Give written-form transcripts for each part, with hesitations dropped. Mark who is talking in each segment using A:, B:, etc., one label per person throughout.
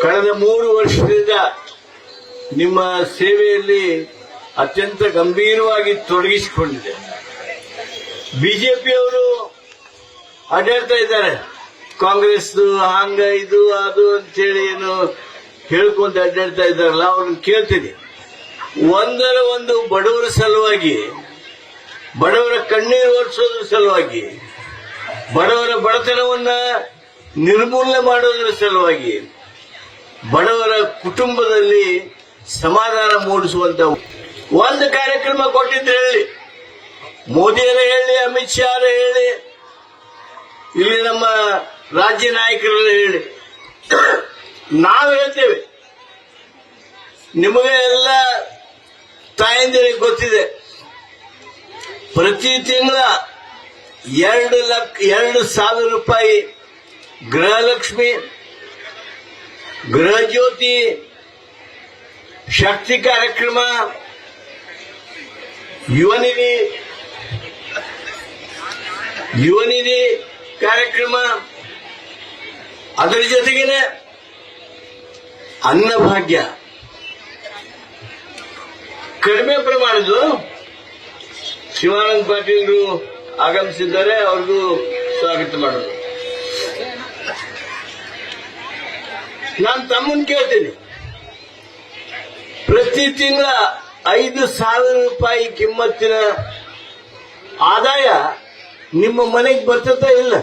A: ಕಳೆದ 3 ವರ್ಷದಿಂದ ನಿಮ್ಮ ಸೇವೆಯಲ್ಲಿ ಅತ್ಯಂತ ಗಂಭೀರವಾಗಿ ತೊಡಗಿಸಿಕೊಂಡಿದೆ. ಬಿಜೆಪಿಯವರು ಅಡ್ಡಾಡ್ತಾ ಇದ್ದಾರೆ, ಕಾಂಗ್ರೆಸ್ ಹಂಗ ಇದು ಅದು ಅಂತೇಳಿ ಏನು ಹೇಳ್ಕೊಂತ ಅಡ್ಡಾಡ್ತಾ ಇದ್ದಾರಲ್ಲ, ಅವ್ರನ್ನ ಕೇಳ್ತೀನಿ. ಒಂದರ ಒಂದು ಬಡವರ ಸಲುವಾಗಿ, ಬಡವರ ಕಣ್ಣೀರು ಒರೆಸೋದ್ರ ಸಲುವಾಗಿ, ಬಡವರ ಬಡತನವನ್ನ ನಿರ್ಮೂಲನೆ ಮಾಡೋದ್ರ ಸಲುವಾಗಿ, ಬಡವರ ಕುಟುಂಬದಲ್ಲಿ ಸಮಾಧಾನ ಮೂಡಿಸುವಂತ ಒಂದು ಕಾರ್ಯಕ್ರಮ ಕೊಟ್ಟಿದ್ರೆ ಹೇಳಿ, ಮೋದಿಯರ ಹೇಳಿ, ಅಮಿತ್ ಶಾ ಹೇಳಿ, ಇಲ್ಲಿ ನಮ್ಮ ರಾಜ್ಯ ನಾಯಕರೆಲ್ಲ ಹೇಳಿ, ನಾವು ಹೇಳ್ತೇವೆ. ನಿಮಗೆ ಎಲ್ಲ ತಾಯಂದಿರಿಗೆ ಗೊತ್ತಿದೆ, ಪ್ರತಿ ತಿಂಗಳ 2,000 ರೂಪಾಯಿ ಗೃಹಲಕ್ಷ್ಮಿ, ಗೃಹ ಜ್ಯೋತಿ, ಶಕ್ತಿ ಕಾರ್ಯಕ್ರಮ, ಯುವನಿಧಿ ಕಾರ್ಯಕ್ರಮ, ಅದರ ಜೊತೆಗೇನೆ ಅನ್ನಭಾಗ್ಯ ಕಡಿಮೆ ಪ್ರಮಾಣದ್ದು. ಶಿವಾನಂದ ಪಾಟೀಲ್ರು ಆಗಮಿಸಿದ್ದಾರೆ, ಅವ್ರಿಗೂ ಸ್ವಾಗತ ಮಾಡೋದು. ನಾನು ತಮ್ಮನ್ನು ಕೇಳ್ತೀನಿ, ಪ್ರತಿ ತಿಂಗಳ 5,000 ರೂಪಾಯಿ ಕಿಮ್ಮತ್ತಿನ ಆದಾಯ ನಿಮ್ಮ ಮನೆಗೆ ಬರ್ತದ ಇಲ್ಲ?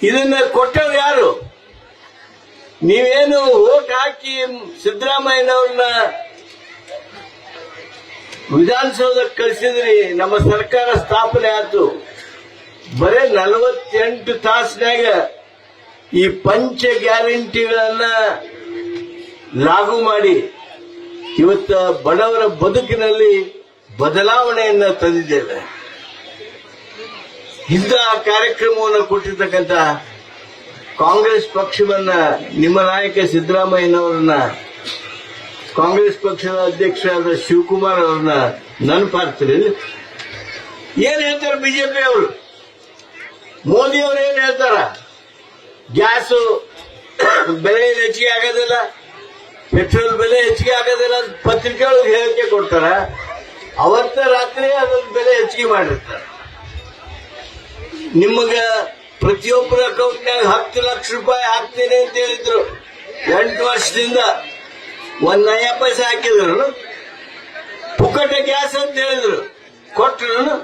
A: ಇದನ್ನ ಕೊಟ್ಟವ್ರು ಯಾರು? ನೀವೇನು ವೋಟ್ ಹಾಕಿ ಸಿದ್ದರಾಮಯ್ಯನವ್ರನ್ನ ವಿಧಾನಸೌಧಕ್ಕೆ ಕಳಿಸಿದ್ರಿ, ನಮ್ಮ ಸರ್ಕಾರ ಸ್ಥಾಪನೆ ಆಯ್ತು. ಬರೇ 48 ತಾಸಿನಾಗ ಈ ಪಂಚ ಗ್ಯಾರಂಟಿಗಳನ್ನ ಲಾಗು ಮಾಡಿ ಇವತ್ತ ಬಡವರ ಬದುಕಿನಲ್ಲಿ ಬದಲಾವಣೆಯನ್ನ ತಂದಿದ್ದೇವೆ. ಇಂಥ ಕಾರ್ಯಕ್ರಮವನ್ನು ಕೊಟ್ಟಿರ್ತಕ್ಕಂಥ ಕಾಂಗ್ರೆಸ್ ಪಕ್ಷವನ್ನ, ನಿಮ್ಮ ನಾಯಕ ಸಿದ್ದರಾಮಯ್ಯನವರನ್ನ, ಕಾಂಗ್ರೆಸ್ ಪಕ್ಷದ ಅಧ್ಯಕ್ಷರಾದ ಶಿವಕುಮಾರ್ ಅವರನ್ನ ನೆನಪಾಗ್ತೀರಿ? ಏನ್ ಹೇಳ್ತಾರೆ ಬಿಜೆಪಿ ಅವರು? ಮೋದಿ ಅವರು ಏನ್ ಹೇಳ್ತಾರ? ಗ್ಯಾಸ್ ಬೆಲೆ ಹೆಚ್ಚಿಗೆ ಆಗೋದಿಲ್ಲ, ಪೆಟ್ರೋಲ್ ಬೆಲೆ ಹೆಚ್ಚಿಗೆ ಆಗೋದಿಲ್ಲ, ಪತ್ರಿಕೆ ಒಳಗೆ ಹೇಳಿಕೆ ಕೊಡ್ತಾರ. ಅವತ್ತ ರಾತ್ರಿ ಅದರ ಬೆಲೆ ಹೆಚ್ಚಿಗೆ ಮಾಡಿರ್ತಾರೆ. ನಿಮಗ ಪ್ರತಿಯೊಬ್ಬರ ಅಕೌಂಟ್ನಾಗ 10 ಲಕ್ಷ ರೂಪಾಯಿ ಹಾಕ್ತೀನಿ ಅಂತ ಹೇಳಿದ್ರು. 8 ವರ್ಷದಿಂದ 1 ನಯಾ ಪೈಸೆ ಹಾಕಿದ್ರು. ಪುಕ್ಕಟ ಗ್ಯಾಸ್ ಅಂತ ಹೇಳಿದ್ರು, ಕೊಟ್ಟರು.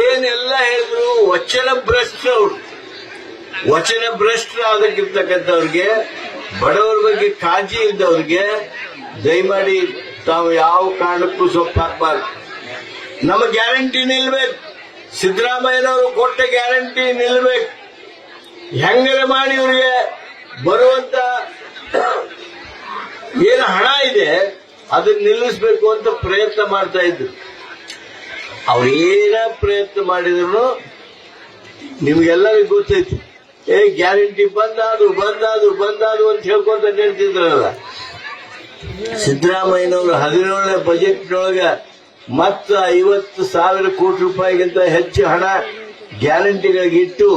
A: ಏನೆಲ್ಲ ಹೇಳಿದ್ರು, ವಚನ ಭ್ರಷ್ಟರು. ವಚನ ಭ್ರಷ್ಟರಾಗಿರ್ತಕ್ಕಂಥವ್ರಿಗೆ, ಬಡವರ ಬಗ್ಗೆ ಕಾಳಜಿ ಇದ್ದವ್ರಿಗೆ ದಯಮಾಡಿ ತಾವು ಯಾವ ಕಾರಣಕ್ಕೂ ಸೊಪ್ಪು ಹಾಕಬಾರ್ದು. ನಮ್ಮ ಗ್ಯಾರಂಟಿ ನಿಲ್ಬೇಕು, ಸಿದ್ದರಾಮಯ್ಯನವರು ಕೊಟ್ಟ ಗ್ಯಾರಂಟಿ ನಿಲ್ಬೇಕು. ಹೆಂಗರೆ ಮಾಡಿ ಇವರಿಗೆ ಬರುವಂತ ಏನು ಹಣ ಇದೆ ಅದನ್ನ ನಿಲ್ಲಿಸಬೇಕು ಅಂತ ಪ್ರಯತ್ನ ಮಾಡ್ತಾ ಇದ್ರು. ಅವ್ರೇನ ಪ್ರಯತ್ನ ಮಾಡಿದ್ರು ನಿಮ್ಗೆಲ್ಲರಿಗೂ ಗೊತ್ತೈತಿ. ಗ್ಯಾರಂಟಿ ಬಂದಾದ್ರು ಅಂತ ಹೇಳ್ಕೊಂತ ಹೇಳ್ತಿದ್ರಲ್ಲ. ಸಿದ್ದರಾಮಯ್ಯನವರು 17ನೇ ಬಜೆಟ್ನೊಳಗ ಮತ್ತ 50,000 ಕೋಟಿ ರೂಪಾಯಿಗಿಂತ ಹೆಚ್ಚು ಹಣ ಗ್ಯಾರಂಟಿಗಳಿಗೆ ಇಟ್ಟು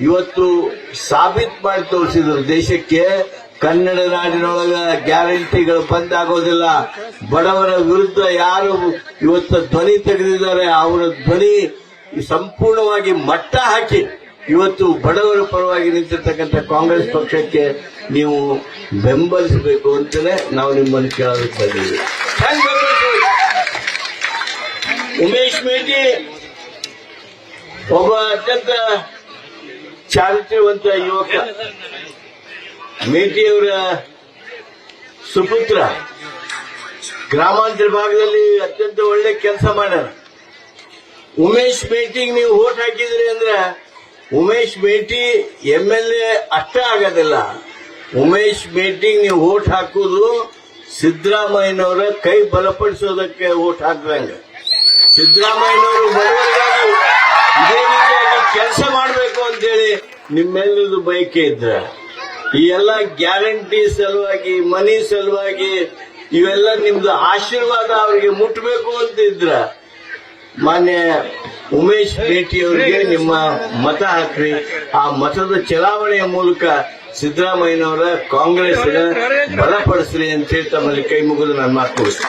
A: ಇವತ್ತು ಸಾಬೀತು ಮಾಡಿ ತೋರಿಸಿದ್ರು ದೇಶಕ್ಕೆ. ಕನ್ನಡ ನಾಡಿನೊಳಗ ಗ್ಯಾರಂಟಿಗಳು ಬಂದಾಗೋದಿಲ್ಲ. ಬಡವರ ವಿರುದ್ಧ ಯಾರು ಇವತ್ತು ಧ್ವನಿ ತೆಗೆದಿದ್ದಾರೆ ಅವರ ಧ್ವನಿ ಸಂಪೂರ್ಣವಾಗಿ ಮಟ್ಟ ಹಾಕಿ ಇವತ್ತು ಬಡವರ ಪರವಾಗಿ ನಿಂತಿರ್ತಕ್ಕಂಥ ಕಾಂಗ್ರೆಸ್ ಪಕ್ಷಕ್ಕೆ ನೀವು ಬೆಂಬಲಿಸಬೇಕು ಅಂತಲೇ ನಾವು ನಿಮ್ಮನ್ನು ಕೇಳೋದಕ್ಕೆ ಬಂದಿದ್ದೀವಿ. ಉಮೇಶ್ ಮೇಟಿ ಒಬ್ಬ ಅತ್ಯಂತ ಚಾರಿತ್ರ್ಯವಂತ ಯುವಕ. ಮೇಟಿಯವರ ಸುಪುತ್ರ ಗ್ರಾಮಾಂತರ ಭಾಗದಲ್ಲಿ ಅತ್ಯಂತ ಒಳ್ಳೆ ಕೆಲಸ ಮಾಡ್ಯಾರ. ಉಮೇಶ್ ಮೇಟಿಗೆ ನೀವು ವೋಟ್ ಹಾಕಿದ್ರಿ ಅಂದ್ರೆ ಉಮೇಶ್ ಮೇಟಿ MLA ಅಷ್ಟೇ ಆಗೋದಿಲ್ಲ. ಉಮೇಶ್ ಮೇಟಿಗೆ ನೀವು ವೋಟ್ ಹಾಕುವುದು ಸಿದ್ದರಾಮಯ್ಯನವರ ಕೈ ಬಲಪಡಿಸೋದಕ್ಕೆ ವೋಟ್ ಹಾಕಿದಂಗೆ. ಸಿದ್ದರಾಮಯ್ಯನವರು ಬಡವರಿಗಾಗಿ ಇದೇ ರೀತಿಯಾಗಿ ಕೆಲಸ ಮಾಡಬೇಕು ಅಂತೇಳಿ ನಿಮ್ಮೆಲ್ಲರದು ಬಯಕೆ ಇದ್ರ. ಈ ಎಲ್ಲ ಗ್ಯಾರಂಟಿ ಸಲುವಾಗಿ, ಮನಿ ಸಲುವಾಗಿ ಇವೆಲ್ಲ ನಿಮ್ದು ಆಶೀರ್ವಾದ ಅವರಿಗೆ ಮುಟ್ಟಬೇಕು ಅಂತ ಇದ್ರ ಮಾನ್ಯ ಉಮೇಶ್ ಮೇಟಿ ಅವರಿಗೆ ನಿಮ್ಮ ಮತ ಹಾಕ್ರಿ. ಆ ಮತದ ಚಲಾವಣೆಯ ಮೂಲಕ ಸಿದ್ದರಾಮಯ್ಯನವರ ಕಾಂಗ್ರೆಸ್ ಬಲಪಡಿಸ್ರಿ ಅಂತ ಹೇಳಿ ತಮ್ಮಲ್ಲಿ ಕೈ ಮುಗಿದು ನಾನು ಮಾತು ಮುಗಿಸ್ತೇನೆ.